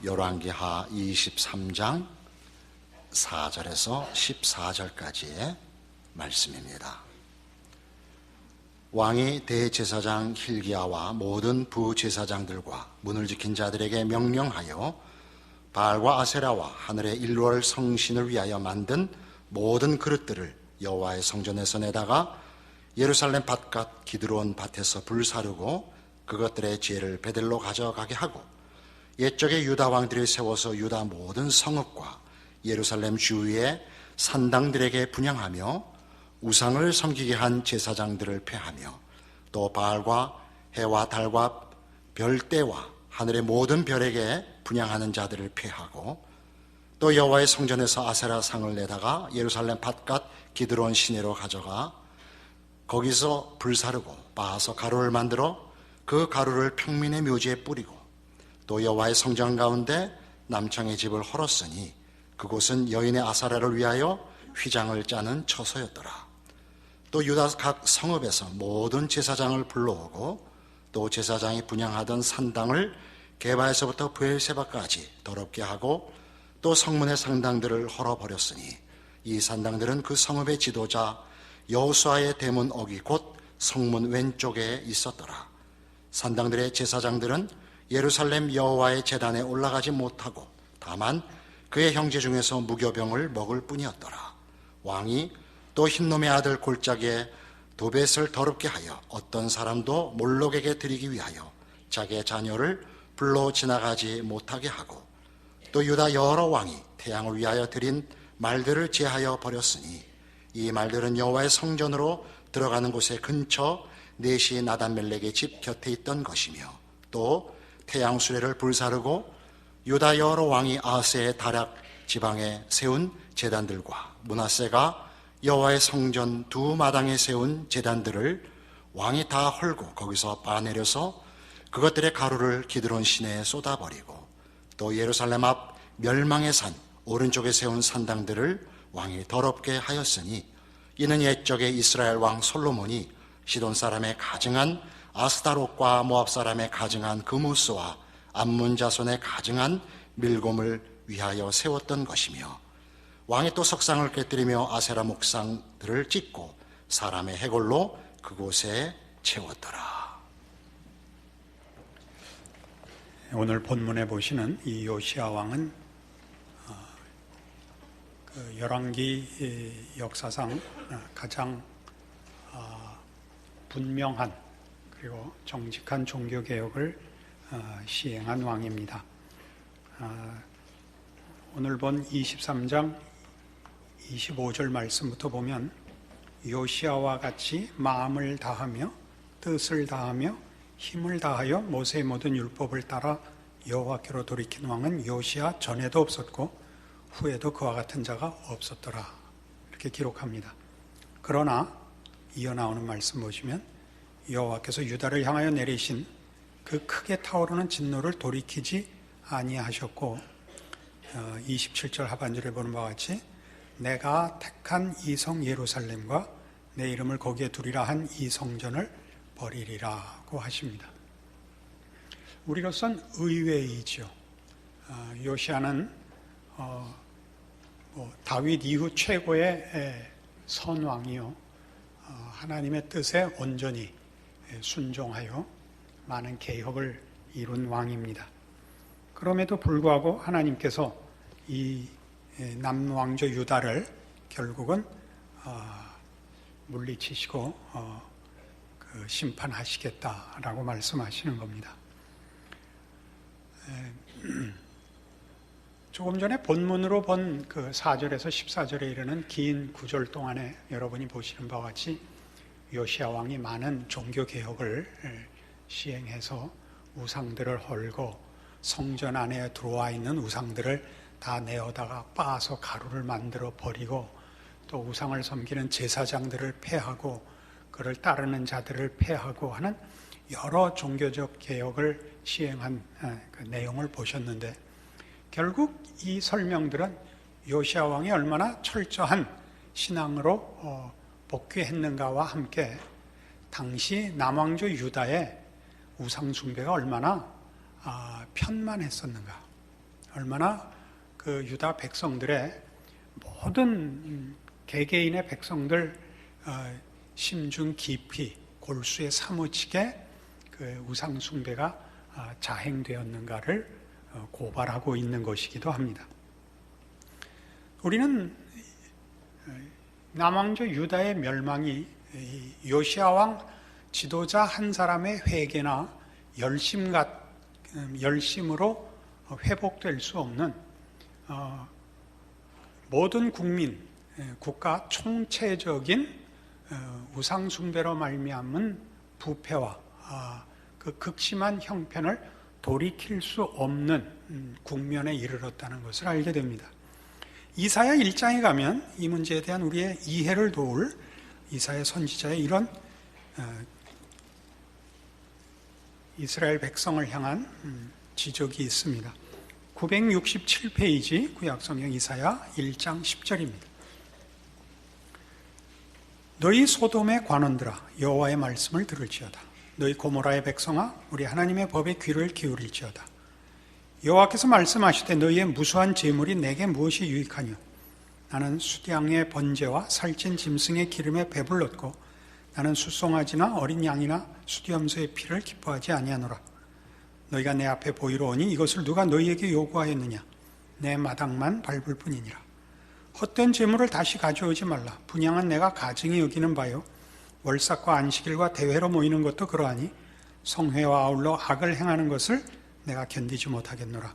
열왕기하 23장 4절에서 14절까지의 말씀입니다. 왕이 대제사장 hil기야와 모든 부제사장들과 문을 지킨 자들에게 명령하여 바알과 아세라와 하늘의 일월 성신을 위하여 만든 모든 그릇들을 여호와의 성전에서 내다가 예루살렘 밭갓 기드론 밭에서 불사르고 그것들의 죄를 베들로 가져가게 하고 옛적에 유다 왕들이 세워서 유다 모든 성읍과 예루살렘 주위의 산당들에게 분향하며 우상을 섬기게 한 제사장들을 폐하며 또 바알과 해와 달과 별대와 하늘의 모든 별에게 분향하는 자들을 폐하고 또 여호와의 성전에서 아세라 상을 내다가 예루살렘 밭갓 기드론 시내로 가져가 거기서 불사르고 빻아서 가루를 만들어 그 가루를 평민의 묘지에 뿌리고 또 여호와의 성전 가운데 남창의 집을 헐었으니 그곳은 여인의 아사라를 위하여 휘장을 짜는 처소였더라. 또 유다 각 성읍에서 모든 제사장을 불러오고 또 제사장이 분향하던 산당을 게바에서부터 브엘세바까지 더럽게 하고 또 성문의 상당들을 헐어버렸으니 이 산당들은 그 성읍의 지도자 여호수아의 대문 어기 곧 성문 왼쪽에 있었더라. 산당들의 제사장들은 예루살렘 여호와의 제단에 올라가지 못하고 다만 그의 형제 중에서 무교병을 먹을 뿐이었더라. 왕이 또 흰놈의 아들 골짜기에 도벳을 더럽게 하여 어떤 사람도 몰록에게 드리기 위하여 자기의 자녀를 불러 지나가지 못하게 하고 또 유다 여러 왕이 태양을 위하여 드린 말들을 제하여 버렸으니 이 말들은 여호와의 성전으로 들어가는 곳의 근처 네시 나단멜렉의 집 곁에 있던 것이며 또 태양 수레를 불사르고 유다 여러 왕이 아하스의 다락 지방에 세운 제단들과 므낫세가 여호와의 성전 두 마당에 세운 제단들을 왕이 다 헐고 거기서 빠내려서 그것들의 가루를 기드론 시내에 쏟아버리고 또 예루살렘 앞 멸망의 산 오른쪽에 세운 산당들을 왕이 더럽게 하였으니 이는 옛적에 이스라엘 왕 솔로몬이 시돈 사람의 가증한 아스타롯과 모압 사람의 가증한 그무스와 암몬 자손의 가증한 밀곰을 위하여 세웠던 것이며 왕이 또 석상을 깨뜨리며 아세라 목상들을 찢고 사람의 해골로 그곳에 채웠더라. 오늘 본문에 보시는 이 요시야 왕은 열왕기 역사상 가장 분명한 그리고 정직한 종교개혁을 시행한 왕입니다. 오늘 본 23장 25절 말씀부터 보면 요시야와 같이 마음을 다하며 뜻을 다하며 힘을 다하여 모세의 모든 율법을 따라 여호와께로 돌이킨 왕은 요시야 전에도 없었고 후에도 그와 같은 자가 없었더라. 이렇게 기록합니다. 그러나 이어나오는 말씀 보시면 여호와께서 유다를 향하여 내리신 그 크게 타오르는 진노를 돌이키지 아니하셨고 27절 하반절에 보는 바와 같이 내가 택한 이 성 예루살렘과 내 이름을 거기에 두리라 한 이 성전을 버리리라고 하십니다. 우리로선 의외이죠. 요시야는 다윗 이후 최고의 선왕이요 하나님의 뜻에 온전히 순종하여 많은 개혁을 이룬 왕입니다. 그럼에도 불구하고 하나님께서 이 남왕조 유다를 결국은 물리치시고 심판하시겠다라고 말씀하시는 겁니다. 조금 전에 본문으로 본 그 4절에서 14절에 이르는 긴 구절 동안에 여러분이 보시는 바와 같이 요시야 왕이 많은 종교 개혁을 시행해서 우상들을 헐고 성전 안에 들어와 있는 우상들을 다 내어다가 빻아서 가루를 만들어 버리고 또 우상을 섬기는 제사장들을 폐하고 그를 따르는 자들을 폐하고 하는 여러 종교적 개혁을 시행한 그 내용을 보셨는데 결국 이 설명들은 요시야 왕이 얼마나 철저한 신앙으로 복귀했는가와 함께 당시 남왕조 유다의 우상 숭배가 얼마나 편만했었는가, 얼마나 그 유다 백성들의 모든 개개인의 백성들 심중 깊이 골수에 사무치게 그 우상 숭배가 자행되었는가를 고발하고 있는 것이기도 합니다. 우리는 남왕조 유다의 멸망이 요시야 왕 지도자 한 사람의 회개나 열심으로 회복될 수 없는 모든 국민, 국가 총체적인 우상 숭배로 말미암은 부패와 그 극심한 형편을 돌이킬 수 없는 국면에 이르렀다는 것을 알게 됩니다. 이사야 1장에 가면 이 문제에 대한 우리의 이해를 도울 이사야 선지자의 이런 이스라엘 백성을 향한 지적이 있습니다. 967페이지 구약성경 이사야 1장 10절입니다. 너희 소돔의 관원들아 여호와의 말씀을 들을지어다. 너희 고모라의 백성아 우리 하나님의 법에 귀를 기울일지어다. 여호와께서 말씀하시되 너희의 무수한 재물이 내게 무엇이 유익하뇨? 나는 수량의 번제와 살찐 짐승의 기름에 배불렀고 나는 숫송아지나 어린 양이나 수염소의 피를 기뻐하지 아니하노라. 너희가 내 앞에 보이러 오니 이것을 누가 너희에게 요구하였느냐? 내 마당만 밟을 뿐이니라. 헛된 재물을 다시 가져오지 말라. 분향은 내가 가증히 여기는 바요. 월삭과 안식일과 대회로 모이는 것도 그러하니 성회와 아울러 악을 행하는 것을 내가 견디지 못하겠노라.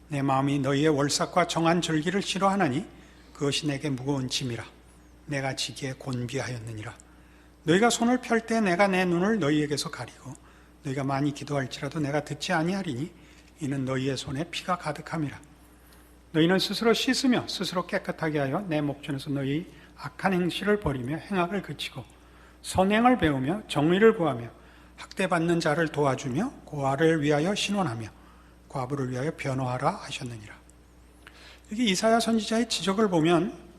내 마음이 너희의 월삭과 정한 절기를 싫어하나니 그것이 내게 무거운 짐이라. 내가 지기에 곤비하였느니라. 너희가 손을 펼 때 내가 내 눈을 너희에게서 가리고 너희가 많이 기도할지라도 내가 듣지 아니하리니 이는 너희의 손에 피가 가득함이라. 너희는 스스로 씻으며 스스로 깨끗하게 하여 내 목전에서 너희 악한 행실을 버리며 행악을 그치고 선행을 배우며 정의를 구하며 학대받는 자를 도와주며 고아를 위하여 신원하며 과부를 위하여 변호하라 하셨느니라. 여기 이사야 선지자의 지적을 보면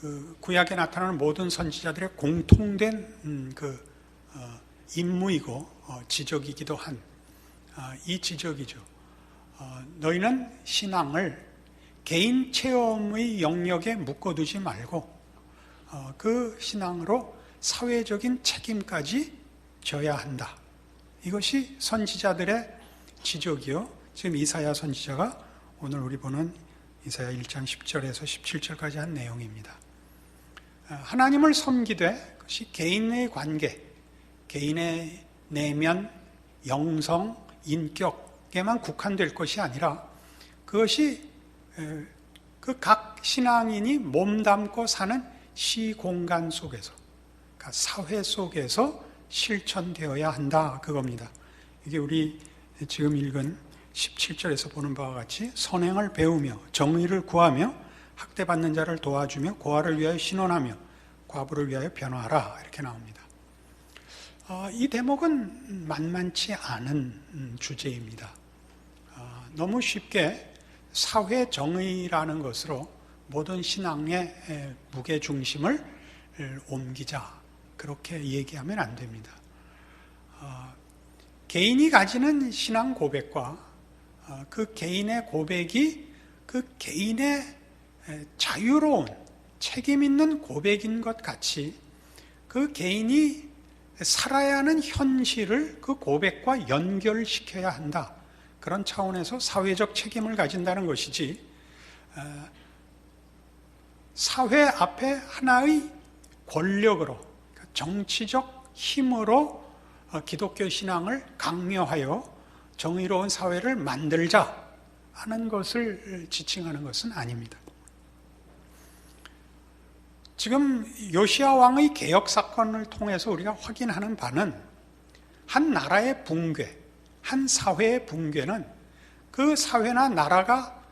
그 구약에 나타나는 모든 선지자들의 공통된 임무이고 지적이기도 한 이 지적이죠. 너희는 신앙을 개인 체험의 영역에 묶어두지 말고 그 신앙으로 사회적인 책임까지 져야 한다. 이것이 선지자들의 지적이요. 지금 이사야 선지자가 오늘 우리 보는 이사야 1장 10절에서 17절까지 한 내용입니다. 하나님을 섬기되 그것이 개인의 관계, 개인의 내면, 영성, 인격에만 국한될 것이 아니라 그것이 그 각 신앙인이 몸담고 사는 시공간 속에서, 그러니까 사회 속에서 실천되어야 한다 그겁니다. 이게 우리 지금 읽은 17절에서 보는 바와 같이 선행을 배우며 정의를 구하며 학대받는 자를 도와주며 고아를 위하여 신원하며 과부를 위하여 변호하라 이렇게 나옵니다. 이 대목은 만만치 않은 주제입니다. 너무 쉽게 사회 정의라는 것으로 모든 신앙의 무게중심을 옮기자 그렇게 얘기하면 안 됩니다. 개인이 가지는 신앙 고백과 그 개인의 고백이 그 개인의 자유로운 책임 있는 고백인 것 같이 그 개인이 살아야 하는 현실을 그 고백과 연결시켜야 한다. 그런 차원에서 사회적 책임을 가진다는 것이지 사회 앞에 하나의 권력으로 정치적 힘으로 기독교 신앙을 강요하여 정의로운 사회를 만들자 하는 것을 지칭하는 것은 아닙니다. 지금 요시야 왕의 개혁 사건을 통해서 우리가 확인하는 바는 한 나라의 붕괴, 한 사회의 붕괴는 그 사회나 나라가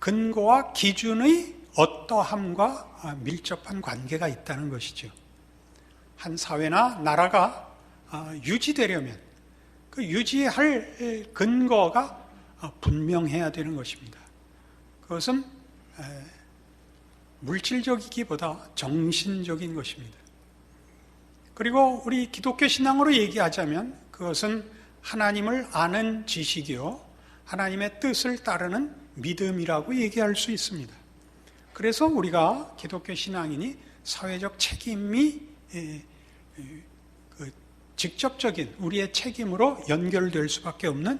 근거와 기준의 어떠함과 밀접한 관계가 있다는 것이죠. 한 사회나 나라가 유지되려면 그 유지할 근거가 분명해야 되는 것입니다. 그것은 물질적이기보다 정신적인 것입니다. 그리고 우리 기독교 신앙으로 얘기하자면 그것은 하나님을 아는 지식이요, 하나님의 뜻을 따르는 믿음이라고 얘기할 수 있습니다. 그래서 우리가 기독교 신앙인이 사회적 책임이 직접적인 우리의 책임으로 연결될 수밖에 없는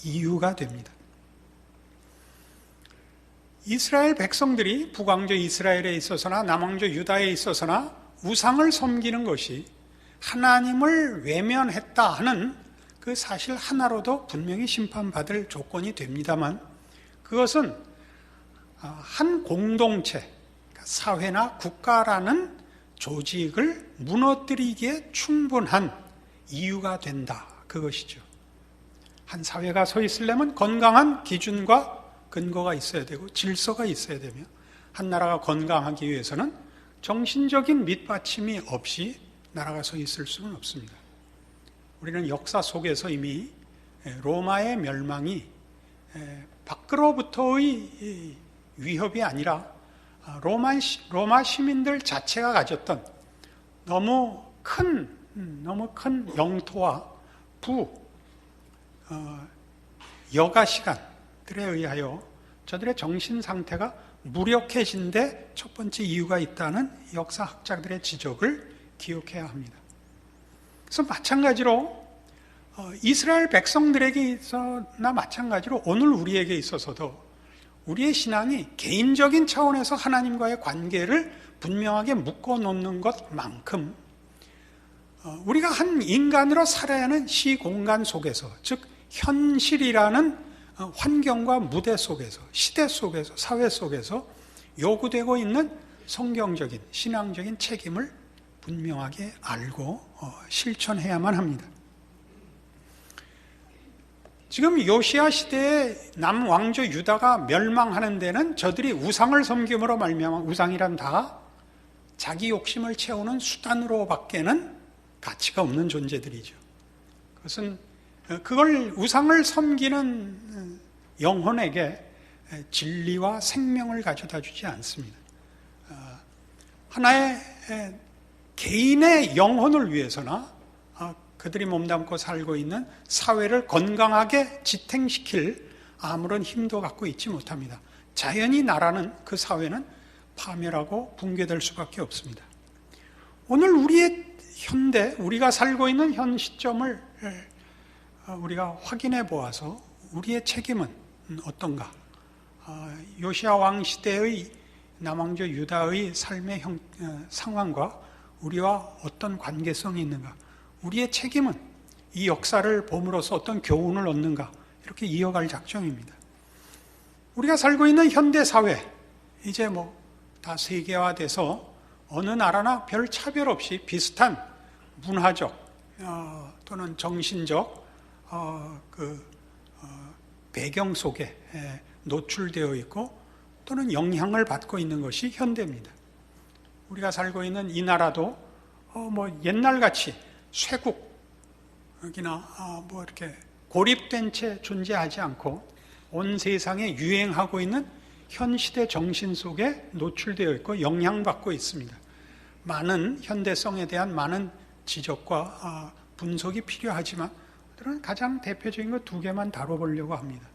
이유가 됩니다. 이스라엘 백성들이 북왕조 이스라엘에 있어서나 남왕조 유다에 있어서나 우상을 섬기는 것이 하나님을 외면했다 하는 그 사실 하나로도 분명히 심판받을 조건이 됩니다만, 그것은 한 공동체, 사회나 국가라는 조직을 무너뜨리기에 충분한 이유가 된다, 그것이죠. 한 사회가 서 있으려면 건강한 기준과 근거가 있어야 되고 질서가 있어야 되며, 한 나라가 건강하기 위해서는 정신적인 밑받침이 없이 나라가 서 있을 수는 없습니다. 우리는 역사 속에서 이미 로마의 멸망이 밖으로부터의 위협이 아니라 로마 시민들 자체가 가졌던 너무 큰 영토와 여가 시간들에 의하여 저들의 정신 상태가 무력해진 데 첫 번째 이유가 있다는 역사학자들의 지적을 기억해야 합니다. 그래서 마찬가지로 이스라엘 백성들에게 있어나 마찬가지로 오늘 우리에게 있어서도 우리의 신앙이 개인적인 차원에서 하나님과의 관계를 분명하게 묶어놓는 것만큼 우리가 한 인간으로 살아야 하는 시공간 속에서, 즉 현실이라는 환경과 무대 속에서, 시대 속에서, 사회 속에서 요구되고 있는 성경적인 신앙적인 책임을 분명하게 알고 실천해야만 합니다. 지금 요시야 시대에 남왕조 유다가 멸망하는 데는 저들이 우상을 섬김으로 말미암아, 우상이란 다 자기 욕심을 채우는 수단으로 밖에는 가치가 없는 존재들이죠. 그것은 그걸 우상을 섬기는 영혼에게 진리와 생명을 가져다 주지 않습니다. 하나의 개인의 영혼을 위해서나 그들이 몸담고 살고 있는 사회를 건강하게 지탱시킬 아무런 힘도 갖고 있지 못합니다. 자연히 나라는, 그 사회는 파멸하고 붕괴될 수밖에 없습니다. 오늘 우리의 현대, 우리가 살고 있는 현 시점을 우리가 확인해 보아서 우리의 책임은 어떤가? 요시야 왕 시대의 남왕조 유다의 삶의 상황과 우리와 어떤 관계성이 있는가? 우리의 책임은 이 역사를 봄으로써 어떤 교훈을 얻는가? 이렇게 이어갈 작정입니다. 우리가 살고 있는 현대 사회, 이제 다 세계화돼서 어느 나라나 별 차별 없이 비슷한 문화적 또는 정신적 배경 속에 노출되어 있고 또는 영향을 받고 있는 것이 현대입니다. 우리가 살고 있는 이 나라도 옛날같이 쇠국이나 이렇게 고립된 채 존재하지 않고 온 세상에 유행하고 있는 현 시대 정신 속에 노출되어 있고 영향받고 있습니다. 많은 현대성에 대한 많은 지적과 분석이 필요하지만 오늘은 가장 대표적인 것 두 개만 다뤄보려고 합니다.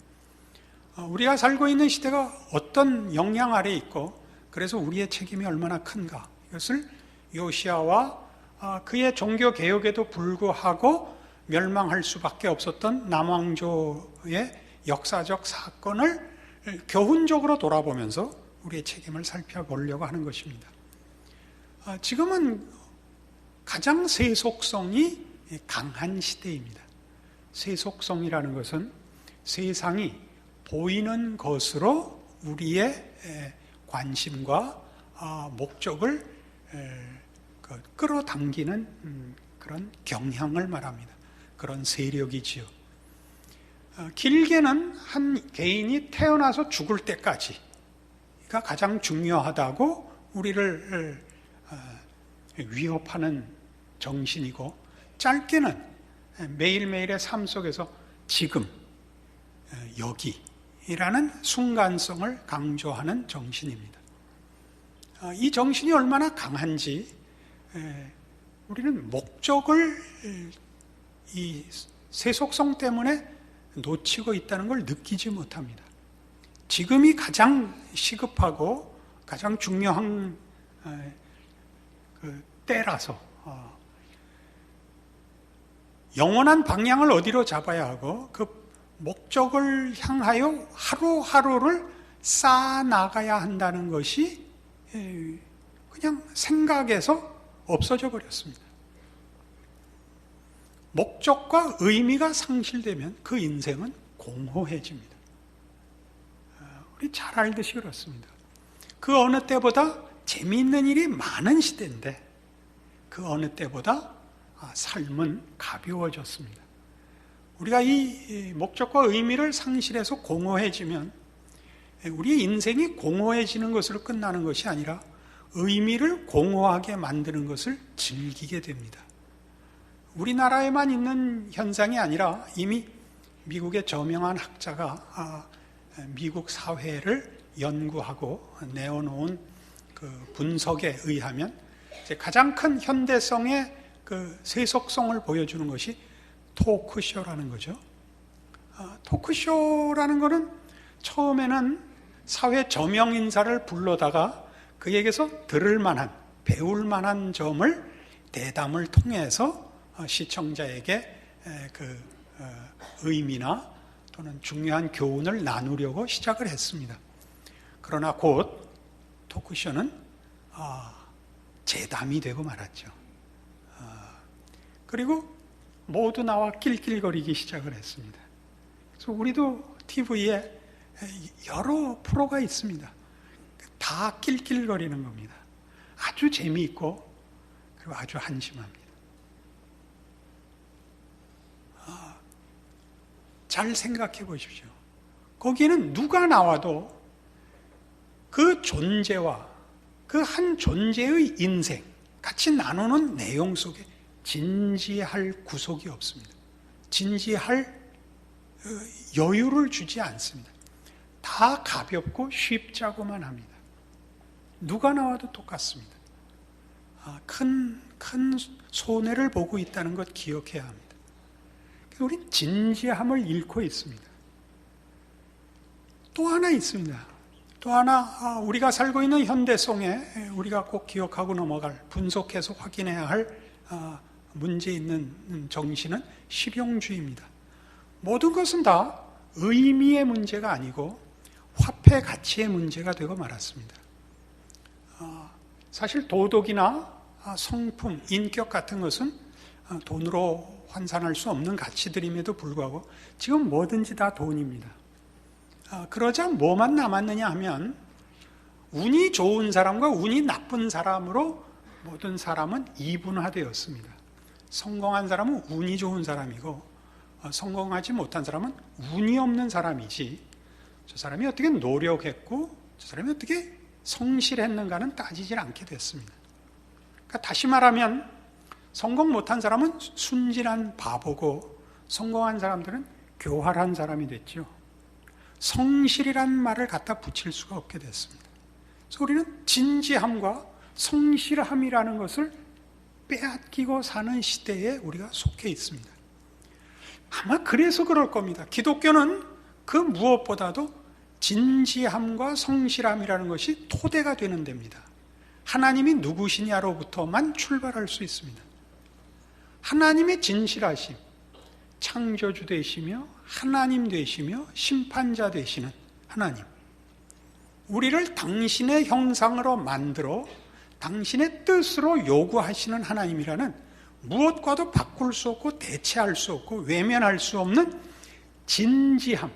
우리가 살고 있는 시대가 어떤 영향 아래 있고 그래서 우리의 책임이 얼마나 큰가, 이것을 요시야와 그의 종교 개혁에도 불구하고 멸망할 수밖에 없었던 남왕조의 역사적 사건을 교훈적으로 돌아보면서 우리의 책임을 살펴보려고 하는 것입니다. 지금은 가장 세속성이 강한 시대입니다. 세속성이라는 것은 세상이 보이는 것으로 우리의 관심과 목적을 끌어당기는 그런 경향을 말합니다. 그런 세력이지요. 길게는 한 개인이 태어나서 죽을 때까지가 가장 중요하다고 우리를 위협하는 정신이고, 짧게는 매일매일의 삶 속에서 지금, 여기라는 순간성을 강조하는 정신입니다. 이 정신이 얼마나 강한지 우리는 목적을 이 세속성 때문에 놓치고 있다는 걸 느끼지 못합니다. 지금이 가장 시급하고 가장 중요한 때라서 영원한 방향을 어디로 잡아야 하고 그 목적을 향하여 하루하루를 쌓아나가야 한다는 것이 그냥 생각에서 없어져 버렸습니다. 목적과 의미가 상실되면 그 인생은 공허해집니다. 우리 잘 알듯이 그렇습니다. 그 어느 때보다 재미있는 일이 많은 시대인데 그 어느 때보다 삶은 가벼워졌습니다. 우리가 이 목적과 의미를 상실해서 공허해지면 우리의 인생이 공허해지는 것으로 끝나는 것이 아니라 의미를 공허하게 만드는 것을 즐기게 됩니다. 우리나라에만 있는 현상이 아니라 이미 미국의 저명한 학자가 미국 사회를 연구하고 내어놓은 그 분석에 의하면 가장 큰 현대성의 그 세속성을 보여주는 것이 토크쇼라는 거죠. 토크쇼라는 것은 처음에는 사회 저명 인사를 불러다가 그에게서 들을 만한, 배울 만한 점을 대담을 통해서 시청자에게 그 의미나 또는 중요한 교훈을 나누려고 시작을 했습니다. 그러나 곧 토크쇼는 재담이 되고 말았죠. 그리고 모두 나와 낄낄거리기 시작을 했습니다. 그래서 우리도 TV에 여러 프로가 있습니다. 다 낄낄거리는 겁니다. 아주 재미있고 그리고 아주 한심합니다. 잘 생각해 보십시오. 거기에는 누가 나와도 그 존재와 그 한 존재의 인생 같이 나누는 내용 속에 진지할 구석이 없습니다. 진지할 여유를 주지 않습니다. 다 가볍고 쉽자고만 합니다. 누가 나와도 똑같습니다. 큰 손해를 보고 있다는 것 기억해야 합니다. 우린 진지함을 잃고 있습니다. 또 하나 있습니다. 또 하나 우리가 살고 있는 현대성에 우리가 꼭 기억하고 넘어갈, 분석해서 확인해야 할 문제 있는 정신은 실용주의입니다. 모든 것은 다 의미의 문제가 아니고 화폐 가치의 문제가 되고 말았습니다. 사실 도덕이나 성품, 인격 같은 것은 돈으로 환산할 수 없는 가치들임에도 불구하고 지금 뭐든지 다 돈입니다. 그러자 뭐만 남았느냐 하면 운이 좋은 사람과 운이 나쁜 사람으로 모든 사람은 이분화되었습니다. 성공한 사람은 운이 좋은 사람이고 성공하지 못한 사람은 운이 없는 사람이지, 저 사람이 어떻게 노력했고 저 사람이 어떻게 성실했는가는 따지질 않게 됐습니다. 그러니까 다시 말하면 성공 못한 사람은 순진한 바보고 성공한 사람들은 교활한 사람이 됐죠. 성실이란 말을 갖다 붙일 수가 없게 됐습니다. 그래서 우리는 진지함과 성실함이라는 것을 빼앗기고 사는 시대에 우리가 속해 있습니다. 아마 그래서 그럴 겁니다. 기독교는 그 무엇보다도 진지함과 성실함이라는 것이 토대가 되는 데입니다. 하나님이 누구시냐로부터만 출발할 수 있습니다. 하나님의 진실하심, 창조주 되시며 하나님 되시며 심판자 되시는 하나님, 우리를 당신의 형상으로 만들어 당신의 뜻으로 요구하시는 하나님이라는 무엇과도 바꿀 수 없고 대체할 수 없고 외면할 수 없는 진지함,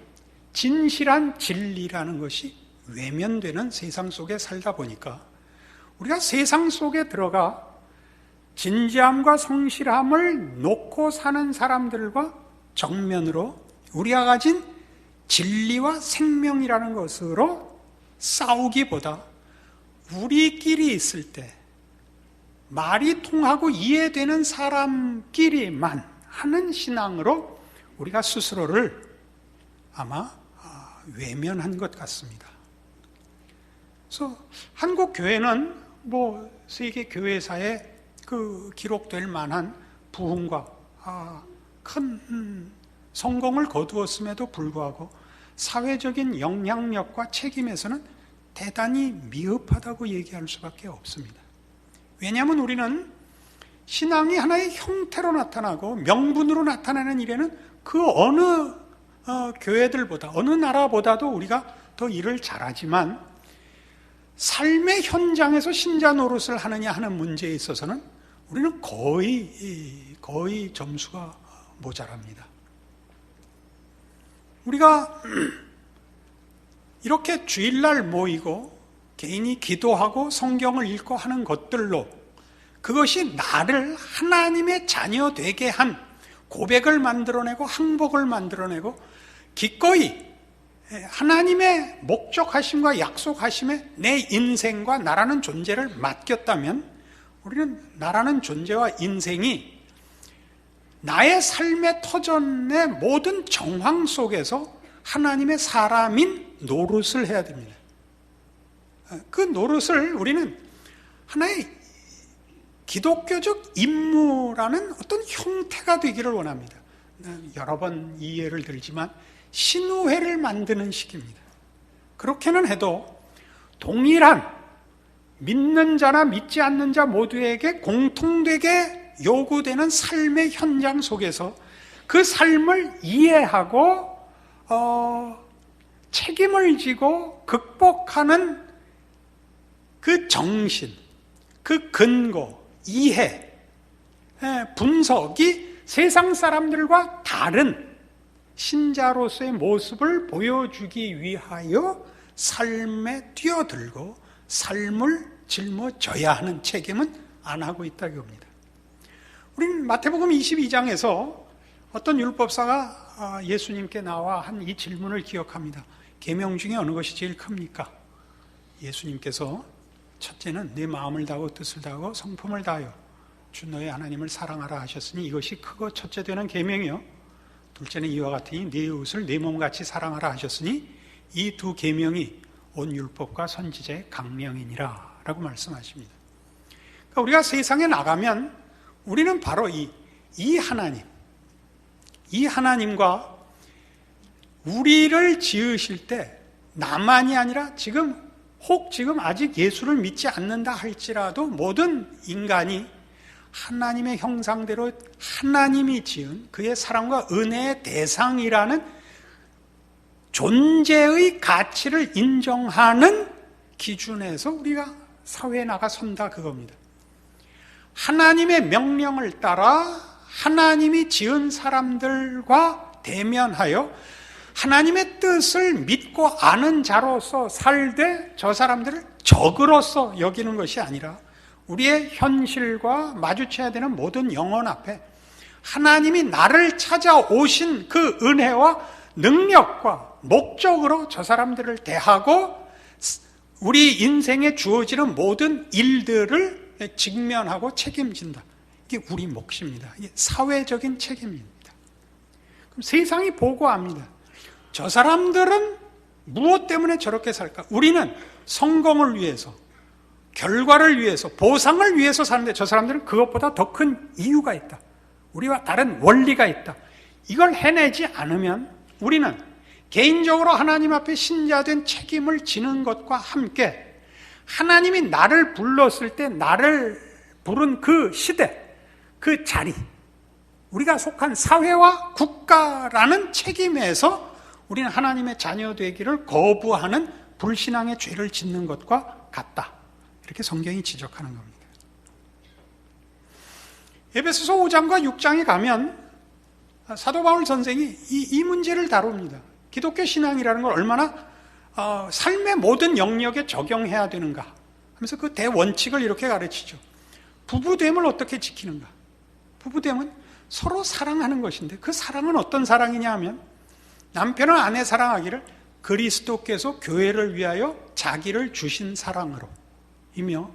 진실한 진리라는 것이 외면되는 세상 속에 살다 보니까 우리가 세상 속에 들어가 진지함과 성실함을 놓고 사는 사람들과 정면으로 우리가 가진 진리와 생명이라는 것으로 싸우기보다 우리끼리 있을 때 말이 통하고 이해되는 사람끼리만 하는 신앙으로 우리가 스스로를 아마 외면한 것 같습니다. 그래서 한국 교회는 세계 교회사에 그 기록될 만한 부흥과 큰 성공을 거두었음에도 불구하고 사회적인 영향력과 책임에서는 대단히 미흡하다고 얘기할 수밖에 없습니다. 왜냐하면 우리는 신앙이 하나의 형태로 나타나고 명분으로 나타나는 일에는 그 어느 교회들보다, 어느 나라보다도 우리가 더 일을 잘하지만 삶의 현장에서 신자 노릇을 하느냐 하는 문제에 있어서는 우리는 거의 점수가 모자랍니다. 우리가 이렇게 주일날 모이고 개인이 기도하고 성경을 읽고 하는 것들로 그것이 나를 하나님의 자녀 되게 한 고백을 만들어내고 항복을 만들어내고 기꺼이 하나님의 목적하심과 약속하심에 내 인생과 나라는 존재를 맡겼다면 우리는 나라는 존재와 인생이 나의 삶의 터전의 모든 정황 속에서 하나님의 사람인 노릇을 해야 됩니다. 그 노릇을 우리는 하나의 기독교적 임무라는 어떤 형태가 되기를 원합니다. 여러 번 이 예를 들지만 신우회를 만드는 식입니다. 그렇게는 해도 동일한 믿는 자나 믿지 않는 자 모두에게 공통되게 요구되는 삶의 현장 속에서 그 삶을 이해하고 책임을 지고 극복하는 그 정신, 그 근거, 이해, 분석이 세상 사람들과 다른 신자로서의 모습을 보여주기 위하여 삶에 뛰어들고 삶을 짊어져야 하는 책임은 안 하고 있다고 합니다. 우리는 마태복음 22장에서 어떤 율법사가 예수님께 나와 한 이 질문을 기억합니다. 계명 중에 어느 것이 제일 큽니까? 예수님께서 첫째는 내 마음을 다하고 뜻을 다하고 성품을 다하여 주 너의 하나님을 사랑하라 하셨으니 이것이 크고 첫째 되는 계명이요. 둘째는 이와 같으니 네 이웃을 네 몸같이 사랑하라 하셨으니 이 두 계명이 온 율법과 선지자의 강령이니라 라고 말씀하십니다. 그러니까 우리가 세상에 나가면 우리는 바로 이 하나님과 우리를 지으실 때 나만이 아니라 지금 아직 예수를 믿지 않는다 할지라도 모든 인간이 하나님의 형상대로 하나님이 지은 그의 사랑과 은혜의 대상이라는 존재의 가치를 인정하는 기준에서 우리가 사회에 나가 선다 그겁니다. 하나님의 명령을 따라 하나님이 지은 사람들과 대면하여 하나님의 뜻을 믿고 아는 자로서 살되 저 사람들을 적으로서 여기는 것이 아니라 우리의 현실과 마주쳐야 되는 모든 영혼 앞에 하나님이 나를 찾아오신 그 은혜와 능력과 목적으로 저 사람들을 대하고 우리 인생에 주어지는 모든 일들을 직면하고 책임진다. 이게 우리 몫입니다. 이게 사회적인 책임입니다. 그럼 세상이 보고합니다. 저 사람들은 무엇 때문에 저렇게 살까? 우리는 성공을 위해서, 결과를 위해서, 보상을 위해서 사는데 저 사람들은 그것보다 더 큰 이유가 있다. 우리와 다른 원리가 있다. 이걸 해내지 않으면 우리는 개인적으로 하나님 앞에 신자된 책임을 지는 것과 함께 하나님이 나를 불렀을 때 나를 부른 그 시대, 그 자리, 우리가 속한 사회와 국가라는 책임에서 우리는 하나님의 자녀 되기를 거부하는 불신앙의 죄를 짓는 것과 같다. 이렇게 성경이 지적하는 겁니다. 에베소서 5장과 6장에 가면 사도 바울 선생이 이 문제를 다룹니다. 기독교 신앙이라는 걸 얼마나 삶의 모든 영역에 적용해야 되는가 하면서 그 대원칙을 이렇게 가르치죠. 부부됨을 어떻게 지키는가? 부부됨은 서로 사랑하는 것인데 그 사랑은 어떤 사랑이냐 하면 남편은 아내 사랑하기를 그리스도께서 교회를 위하여 자기를 주신 사랑으로 이며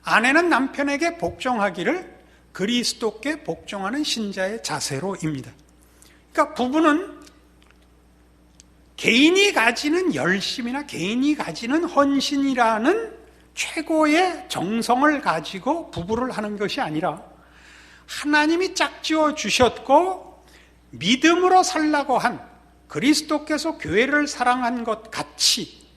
아내는 남편에게 복종하기를 그리스도께 복종하는 신자의 자세로입니다. 그러니까 부부는 개인이 가지는 열심이나 개인이 가지는 헌신이라는 최고의 정성을 가지고 부부를 하는 것이 아니라 하나님이 짝지어 주셨고 믿음으로 살라고 한 그리스도께서 교회를 사랑한 것 같이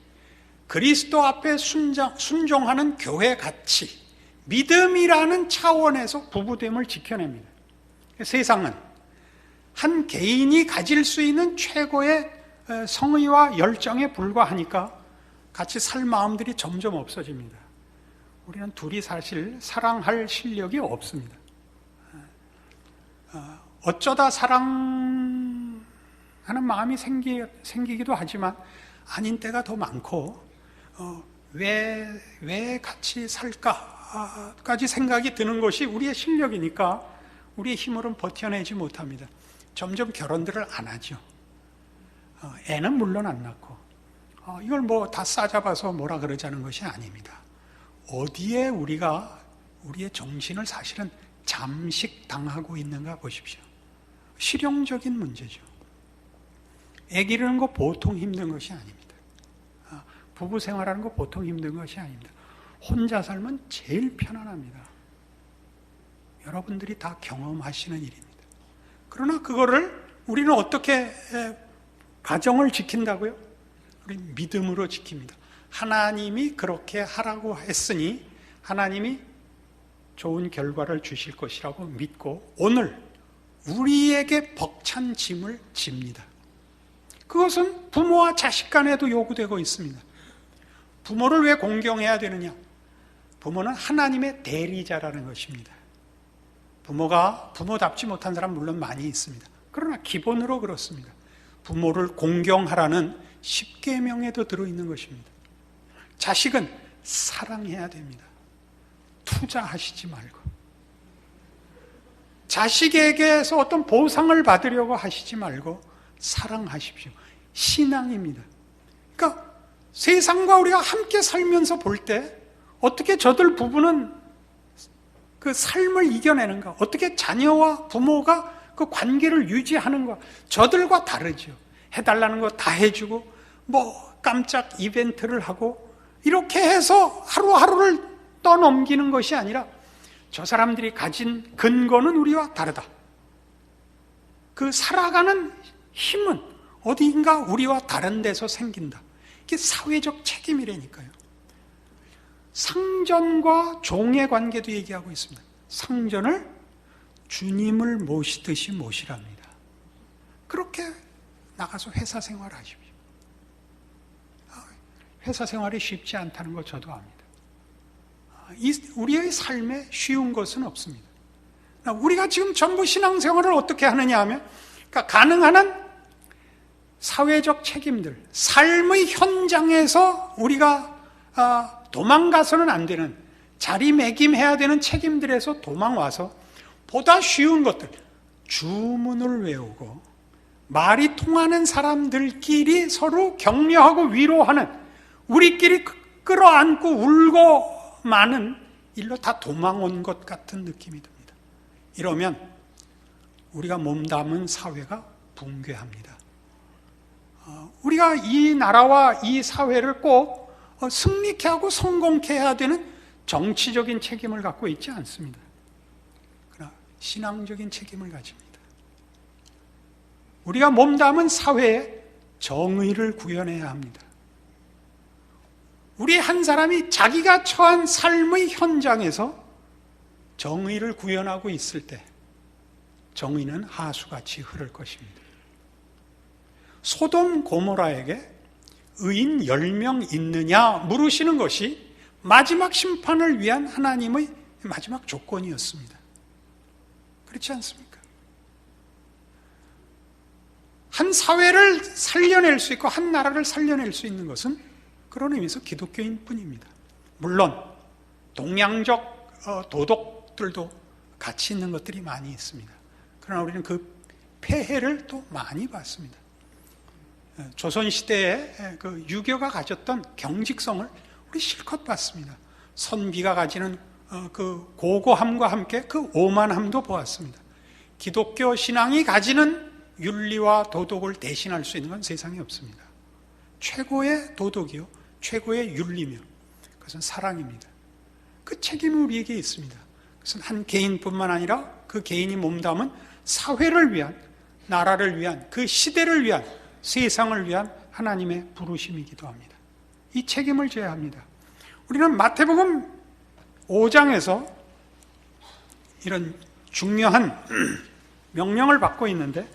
그리스도 앞에 순종하는 교회 같이 믿음이라는 차원에서 부부됨을 지켜냅니다. 세상은 한 개인이 가질 수 있는 최고의 성의와 열정에 불과하니까 같이 살 마음들이 점점 없어집니다. 우리는 둘이 사실 사랑할 실력이 없습니다. 어쩌다 사랑하는 마음이 생기기도 하지만 아닌 때가 더 많고 왜 같이 살까까지 생각이 드는 것이 우리의 실력이니까 우리의 힘으로는 버텨내지 못합니다. 점점 결혼들을 안 하죠. 애는 물론 안 낳고 이걸 뭐 다 싸잡아서 뭐라 그러자는 것이 아닙니다. 어디에 우리의 정신을 사실은 잠식당하고 있는가 보십시오. 실용적인 문제죠. 애 기르는 거 보통 힘든 것이 아닙니다. 부부 생활하는 거 보통 힘든 것이 아닙니다. 혼자 살면 제일 편안합니다. 여러분들이 다 경험하시는 일입니다. 그러나 그거를 우리는 어떻게 가정을 지킨다고요? 우리 믿음으로 지킵니다. 하나님이 그렇게 하라고 했으니 하나님이 좋은 결과를 주실 것이라고 믿고 오늘 우리에게 벅찬 짐을 집니다. 그것은 부모와 자식 간에도 요구되고 있습니다. 부모를 왜 공경해야 되느냐? 부모는 하나님의 대리자라는 것입니다. 부모가 부모답지 못한 사람 물론 많이 있습니다. 그러나 기본으로 그렇습니다. 부모를 공경하라는 10계명에도 들어있는 것입니다. 자식은 사랑해야 됩니다. 투자하시지 말고. 자식에게서 어떤 보상을 받으려고 하시지 말고 사랑하십시오. 신앙입니다. 그러니까 세상과 우리가 함께 살면서 볼 때 어떻게 저들 부부는 그 삶을 이겨내는가? 어떻게 자녀와 부모가 그 관계를 유지하는가? 저들과 다르죠. 해달라는 거 다 해주고 뭐 깜짝 이벤트를 하고 이렇게 해서 하루하루를 떠넘기는 것이 아니라 저 사람들이 가진 근거는 우리와 다르다. 그 살아가는 힘은 어디인가 우리와 다른 데서 생긴다. 이게 사회적 책임이라니까요. 상전과 종의 관계도 얘기하고 있습니다. 상전을 주님을 모시듯이 모시랍니다. 그렇게 나가서 회사 생활하십시오. 회사 생활이 쉽지 않다는 거 저도 압니다. 우리의 삶에 쉬운 것은 없습니다. 우리가 지금 전부 신앙생활을 어떻게 하느냐 하면 그러니까 가능한 한 사회적 책임들, 삶의 현장에서 우리가 도망가서는 안 되는 자리매김해야 되는 책임들에서 도망와서 보다 쉬운 것들, 주문을 외우고 말이 통하는 사람들끼리 서로 격려하고 위로하는 우리끼리 끌어안고 울고 많은 일로 다 도망온 것 같은 느낌이 듭니다. 이러면 우리가 몸담은 사회가 붕괴합니다. 우리가 이 나라와 이 사회를 꼭 승리케 하고 성공케 해야 되는 정치적인 책임을 갖고 있지 않습니다. 그러나 신앙적인 책임을 가집니다. 우리가 몸담은 사회에 정의를 구현해야 합니다. 우리 한 사람이 자기가 처한 삶의 현장에서 정의를 구현하고 있을 때 정의는 하수같이 흐를 것입니다. 소돔 고모라에게 의인 10명 있느냐 물으시는 것이 마지막 심판을 위한 하나님의 마지막 조건이었습니다. 그렇지 않습니까? 한 사회를 살려낼 수 있고 한 나라를 살려낼 수 있는 것은 그런 의미에서 기독교인 뿐입니다. 물론 동양적 도덕들도 가치 있는 것들이 많이 있습니다. 그러나 우리는 그 폐해를 또 많이 봤습니다. 조선시대에 그 유교가 가졌던 경직성을 우리 실컷 봤습니다. 선비가 가지는 그 고고함과 함께 그 오만함도 보았습니다. 기독교 신앙이 가지는 윤리와 도덕을 대신할 수 있는 건 세상에 없습니다. 최고의 도덕이요, 최고의 윤리며 그것은 사랑입니다. 그 책임이 우리에게 있습니다. 그것은 한 개인뿐만 아니라 그 개인이 몸담은 사회를 위한 나라를 위한, 그 시대를 위한, 세상을 위한 하나님의 부르심이기도 합니다. 이 책임을 져야 합니다. 우리는 마태복음 5장에서 이런 중요한 명령을 받고 있는데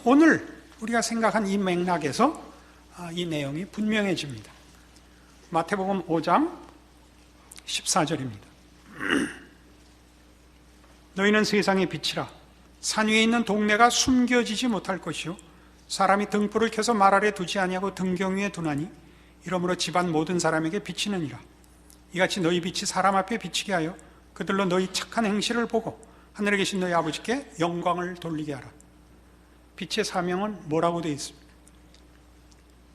오늘 우리가 생각한 이 맥락에서 이 내용이 분명해집니다. 마태복음 5장 14절입니다. 너희는 세상의 빛이라. 산 위에 있는 동네가 숨겨지지 못할 것이요 사람이 등불을 켜서 말 아래 두지 아니하고 등경 위에 두나니 이러므로 집안 모든 사람에게 비치느니라. 이같이 너희 빛이 사람 앞에 비치게 하여 그들로 너희 착한 행실을 보고 하늘에 계신 너희 아버지께 영광을 돌리게 하라. 빛의 사명은 뭐라고 되어 있습니까?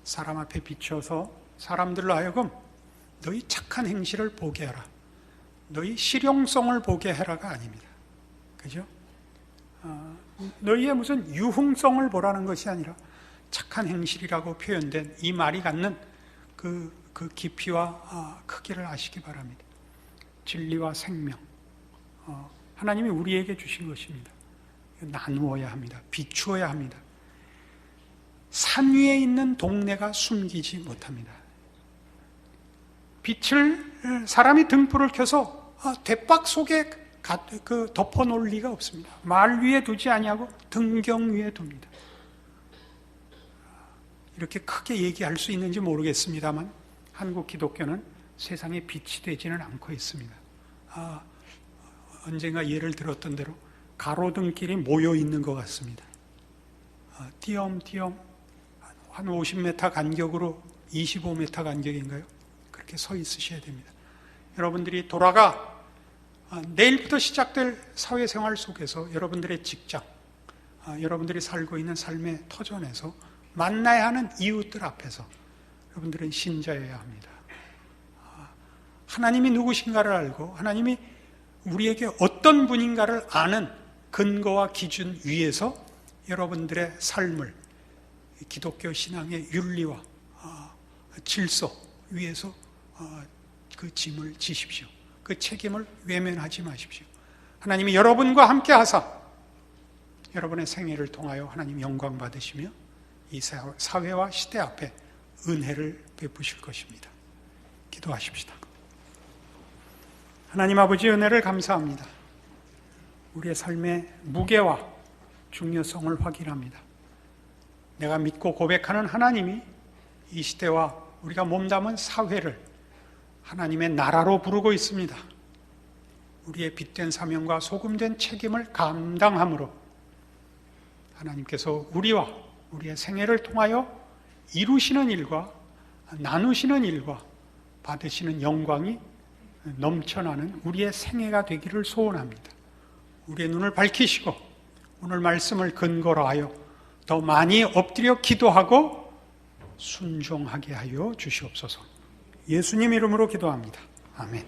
사람 앞에 비춰서 사람들로 하여금 너희 착한 행실을 보게 하라. 너희 실용성을 보게 하라가 아닙니다. 그죠? 너희의 무슨 유흥성을 보라는 것이 아니라 착한 행실이라고 표현된 이 말이 갖는 그 깊이와 크기를 아시기 바랍니다. 진리와 생명, 하나님이 우리에게 주신 것입니다. 나누어야 합니다. 비추어야 합니다. 산 위에 있는 동네가 숨기지 못합니다. 빛을 사람이 등불을 켜서 돛박 속에 덮어놓을 리가 없습니다. 말 위에 두지 아니하고 등경 위에 둡니다. 이렇게 크게 얘기할 수 있는지 모르겠습니다만 한국 기독교는 세상에 빛이 되지는 않고 있습니다. 언젠가 예를 들었던 대로 가로등길이 모여 있는 것 같습니다. 띄엄띄엄 한 50m 간격으로 25m 간격인가요? 그렇게 서 있으셔야 됩니다. 여러분들이 돌아가 내일부터 시작될 사회생활 속에서 여러분들의 직장, 여러분들이 살고 있는 삶의 터전에서 만나야 하는 이웃들 앞에서 여러분들은 신자여야 합니다. 하나님이 누구신가를 알고 하나님이 우리에게 어떤 분인가를 아는 근거와 기준 위에서 여러분들의 삶을 기독교 신앙의 윤리와 질서 위에서 그 짐을 지십시오. 그 책임을 외면하지 마십시오. 하나님이 여러분과 함께 하사 여러분의 생애를 통하여 하나님 영광 받으시며 이 사회와 시대 앞에 은혜를 베푸실 것입니다. 기도하십시다. 하나님 아버지 은혜를 감사합니다. 우리의 삶의 무게와 중요성을 확인합니다. 내가 믿고 고백하는 하나님이 이 시대와 우리가 몸담은 사회를 하나님의 나라로 부르고 있습니다. 우리의 빛된 사명과 소금된 책임을 감당함으로 하나님께서 우리와 우리의 생애를 통하여 이루시는 일과 나누시는 일과 받으시는 영광이 넘쳐나는 우리의 생애가 되기를 소원합니다. 우리의 눈을 밝히시고 오늘 말씀을 근거로 하여 더 많이 엎드려 기도하고 순종하게 하여 주시옵소서. 예수님 이름으로 기도합니다. 아멘.